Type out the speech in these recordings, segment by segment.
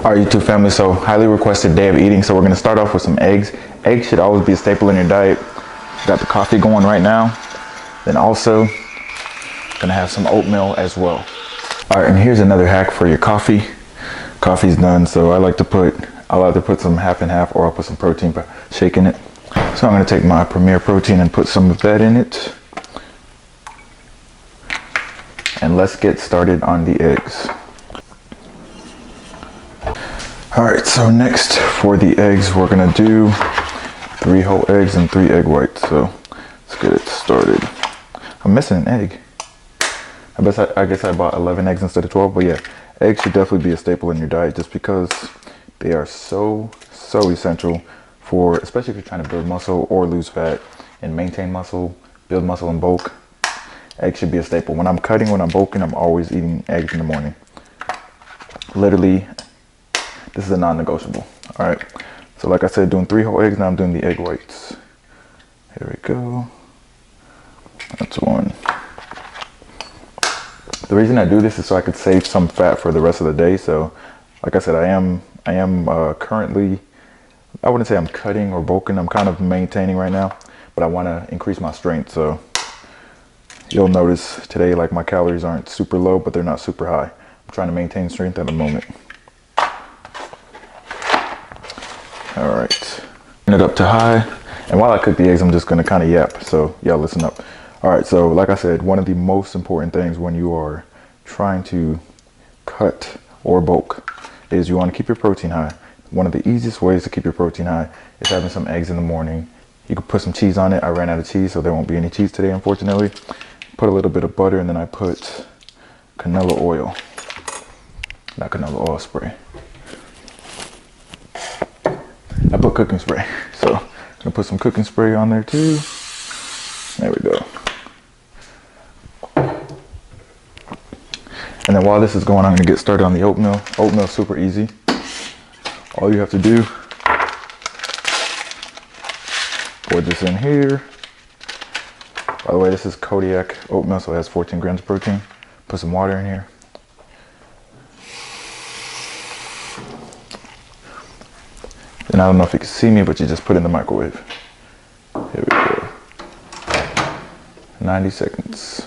All right, YouTube family, so highly requested day of eating. So we're gonna start off with some eggs. Eggs should always be a staple in your diet. Got the coffee going right now. Then also gonna have some oatmeal as well. All right, and here's another hack for your coffee. Coffee's done, so I like to put some half and half, or I'll put some protein by shaking it. So I'm gonna take my Premier Protein and put some of that in it. And let's get started on the eggs. All right, so next for the eggs, we're gonna do 3 whole eggs and 3 egg whites. So let's get it started. I'm missing an egg. I guess I bought 11 eggs instead of 12, but yeah, eggs should definitely be a staple in your diet just because they are so essential for, especially if you're trying to build muscle or lose fat and maintain muscle, build muscle in bulk. Eggs should be a staple. When I'm cutting, when I'm bulking, I'm always eating eggs in the morning. Literally, this is a non-negotiable. All right, so like I said, doing 3 whole eggs. Now I'm doing the egg whites. Here we go. That's one. The reason I do this is so I could save some fat for the rest of the day. So like I said, I am currently, I wouldn't say I'm cutting or bulking. I'm kind of maintaining right now, but I want to increase my strength. So you'll notice today, like, my calories aren't super low, but they're not super high. I'm trying to maintain strength at the moment. All right, turn it up to high. And while I cook the eggs, I'm just gonna kind of yap, so y'all listen up. All right, so like I said, one of the most important things when you are trying to cut or bulk is you wanna keep your protein high. One of the easiest ways to keep your protein high is having some eggs in the morning. You can put some cheese on it. I ran out of cheese, so there won't be any cheese today, unfortunately. Put a little bit of butter, and then I put canola oil. Not canola oil, spray. I put cooking spray, so I'm gonna put some cooking spray on there too. There we go. And then while this is going, I'm gonna get started on the oatmeal. Oatmeal's super easy. All you have to do, pour this in here. By the way, this is Kodiak oatmeal, so it has 14 grams of protein. Put some water in here. And I don't know if you can see me, but you just put it in the microwave. Here we go. 90 seconds.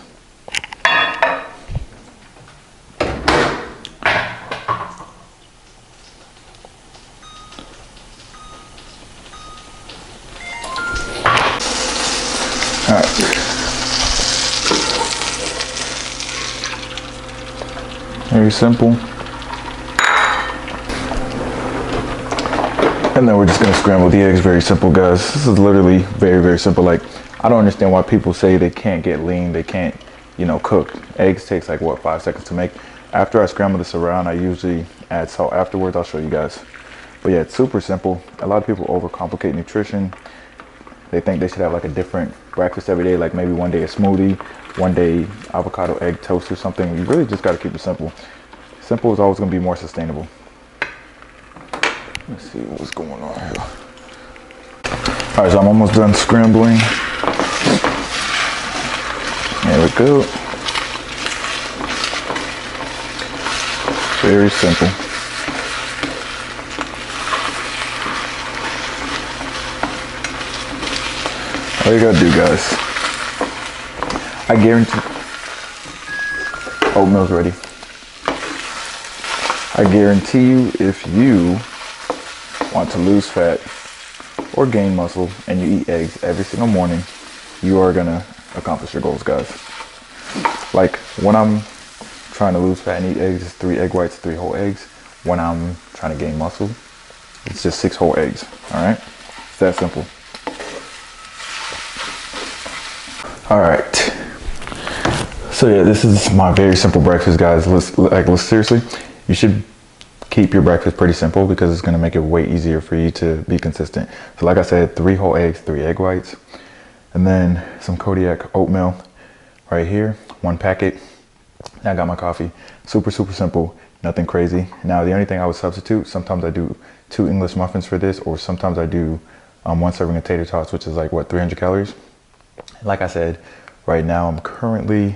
All right. Very simple. And then we're just gonna scramble the eggs. Very simple, guys. This is literally very simple. Like, I don't understand why people say they can't get lean, they can't, cook. Eggs takes like, what, 5 seconds to make. After I scramble this around, I usually add salt afterwards. I'll show you guys. But yeah, it's super simple. A lot of people overcomplicate nutrition. They think they should have like a different breakfast every day, like maybe one day a smoothie, one day avocado egg toast or something. You really just gotta keep it simple. Simple is always gonna be more sustainable. Let's see what's going on here. All right, so I'm almost done scrambling. There we go. Very simple. All you gotta do, guys, I guarantee, oatmeal's ready. I guarantee you, if you want to lose fat or gain muscle and you eat eggs every single morning, you are gonna accomplish your goals, guys. Like, when I'm trying to lose fat and eat eggs, it's 3 egg whites, 3 whole eggs. When I'm trying to gain muscle, it's just 6 whole eggs. All right, it's that simple. All right, so yeah, this is my very simple breakfast, guys. Seriously, you should keep your breakfast pretty simple because it's gonna make it way easier for you to be consistent. So like I said, 3 whole eggs, 3 egg whites, and then some Kodiak oatmeal right here, 1 packet. Now I got my coffee. Super simple, nothing crazy. Now the only thing I would substitute, sometimes I do 2 English muffins for this, or sometimes I do 1 serving of tater tots, which is like, what, 300 calories. Like I said, right now I'm currently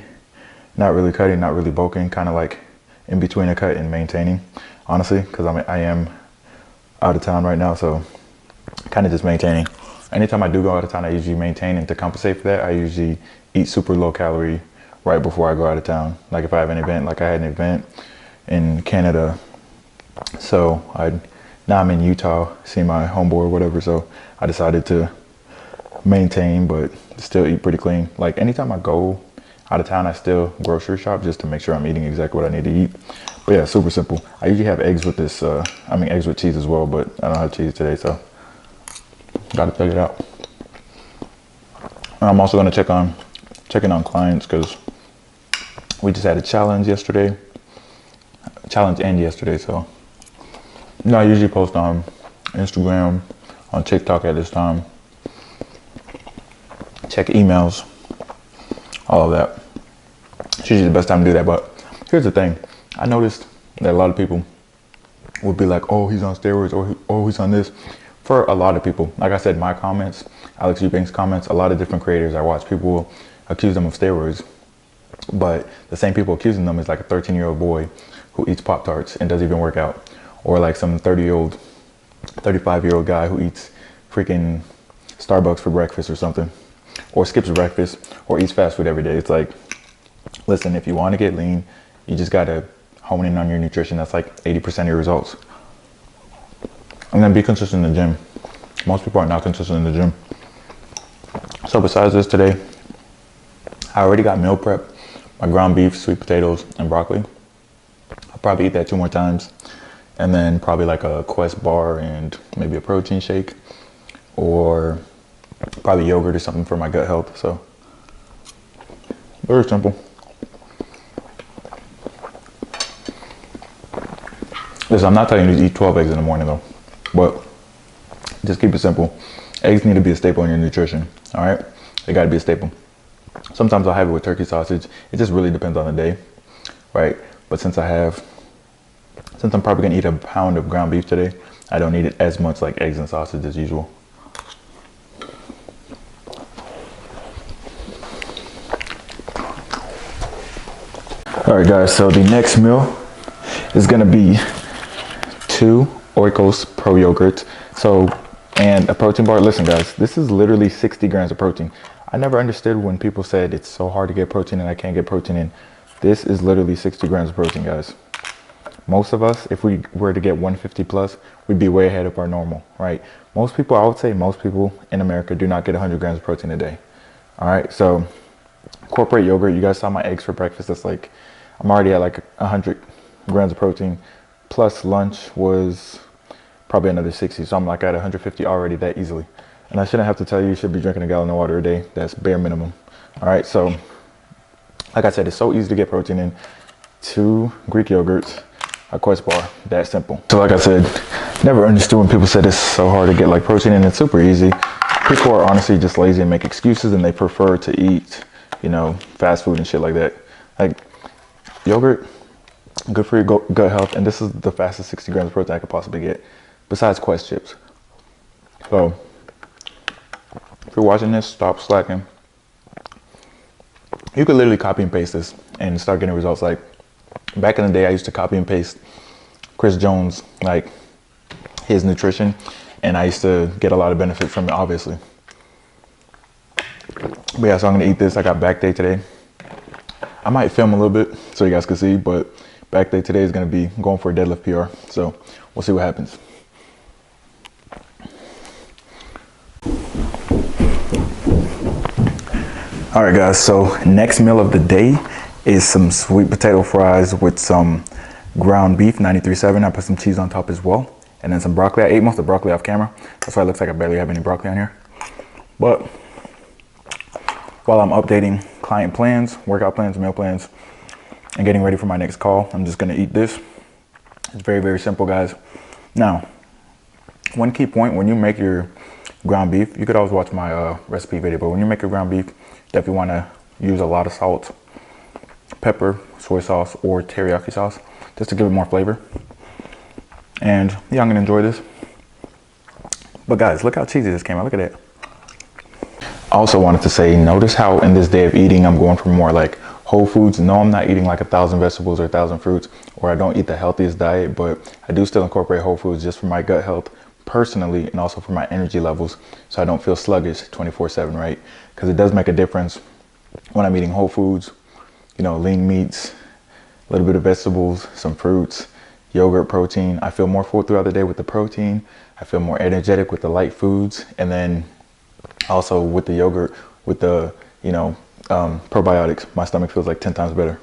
not really cutting, not really bulking, kind of like in between a cut and maintaining. honestly, because I am out of town right now, so kind of just maintaining. Anytime I do go out of town, I usually maintain, and to compensate for that, I usually eat super low calorie right before I go out of town. Like if I have an event, like I had an event in Canada, so now I'm in Utah, seeing my homeboy or whatever, so I decided to maintain, but still eat pretty clean. Like anytime I go out of town, I still grocery shop just to make sure I'm eating exactly what I need to eat. But yeah, super simple. I usually have eggs with this, eggs with cheese as well, but I don't have cheese today, so gotta check it out. I'm also gonna checking on clients because we just had a challenge yesterday, so I usually post on Instagram, on TikTok at this time, check emails, all of that. It's usually the best time to do that. But here's the thing, I noticed that a lot of people would be like, oh, he's on steroids, or oh, he's on this. For a lot of people, like I said, my comments, Alex Eubanks comments, a lot of different creators I watch, people will accuse them of steroids, but the same people accusing them is like a 13-year-old boy who eats Pop-Tarts and doesn't even work out, or like some 35-year-old guy who eats freaking Starbucks for breakfast or something, or skips breakfast, or eats fast food every day. It's like, listen, if you want to get lean, you just gotta hone in on your nutrition. That's like 80% of your results. And then be consistent in the gym. Most people are not consistent in the gym. So besides this today, I already got meal prep, my ground beef, sweet potatoes, and broccoli. I'll probably eat that 2 more times. And then probably like a Quest bar and maybe a protein shake, or probably yogurt or something for my gut health. So very simple. Listen, I'm not telling you to eat 12 eggs in the morning though, but just keep it simple. Eggs need to be a staple in your nutrition, all right? They gotta be a staple. Sometimes I'll have it with turkey sausage. It just really depends on the day, right? But since I'm probably gonna eat a pound of ground beef today, I don't need it as much like eggs and sausage as usual. All right guys, so the next meal is gonna be 2 Oikos Pro yogurts, and a protein bar. Listen guys, this is literally 60 grams of protein. I never understood when people said it's so hard to get protein and I can't get protein in. This is literally 60 grams of protein, guys. Most of us, if we were to get 150 plus, we'd be way ahead of our normal, right? Most people, I would say most people in America do not get 100 grams of protein a day. All right, so incorporate yogurt. You guys saw my eggs for breakfast. That's like, I'm already at like 100 grams of protein, plus lunch was probably another 60. So I'm like at 150 already that easily. And I shouldn't have to tell you, you should be drinking a gallon of water a day. That's bare minimum. All right, so like I said, it's so easy to get protein in. 2 Greek yogurts, a Quest bar, that simple. So like I said, never understood when people said it's so hard to get like protein in. It's super easy. People are honestly just lazy and make excuses, and they prefer to eat, fast food and shit like that. Like yogurt, good for your gut health, and this is the fastest 60 grams of protein I could possibly get, besides Quest chips. So if you're watching this, stop slacking. You could literally copy and paste this and start getting results. Like back in the day, I used to copy and paste Chris Jones, like his nutrition, and I used to get a lot of benefit from it, obviously. But yeah, so I'm gonna eat this. I got back day today. I might film a little bit so you guys can see, but back day today is gonna be going for a deadlift PR. So we'll see what happens. All right guys, so next meal of the day is some sweet potato fries with some ground beef, 93.7. I put some cheese on top as well, and then some broccoli. I ate most of the broccoli off camera. That's why it looks like I barely have any broccoli on here. But while I'm updating client plans, workout plans, meal plans, and getting ready for my next call, I'm just gonna eat this. It's very, very simple, guys. Now, one key point, when you make your ground beef, you could always watch my recipe video, but when you make your ground beef, definitely wanna use a lot of salt, pepper, soy sauce, or teriyaki sauce, just to give it more flavor. And yeah, I'm gonna enjoy this. But guys, look how cheesy this came out, look at that. I also wanted to say, notice how in this day of eating, I'm going for more like whole foods. No, I'm not eating like 1,000 vegetables or 1,000 fruits or I don't eat the healthiest diet, but I do still incorporate whole foods just for my gut health personally, and also for my energy levels, so I don't feel sluggish 24/7, right? Because it does make a difference when I'm eating whole foods, you know, lean meats, a little bit of vegetables, some fruits, yogurt, protein. I feel more full throughout the day with the protein. I feel more energetic with the light foods. And then also with the yogurt, with the, probiotics, my stomach feels like 10 times better.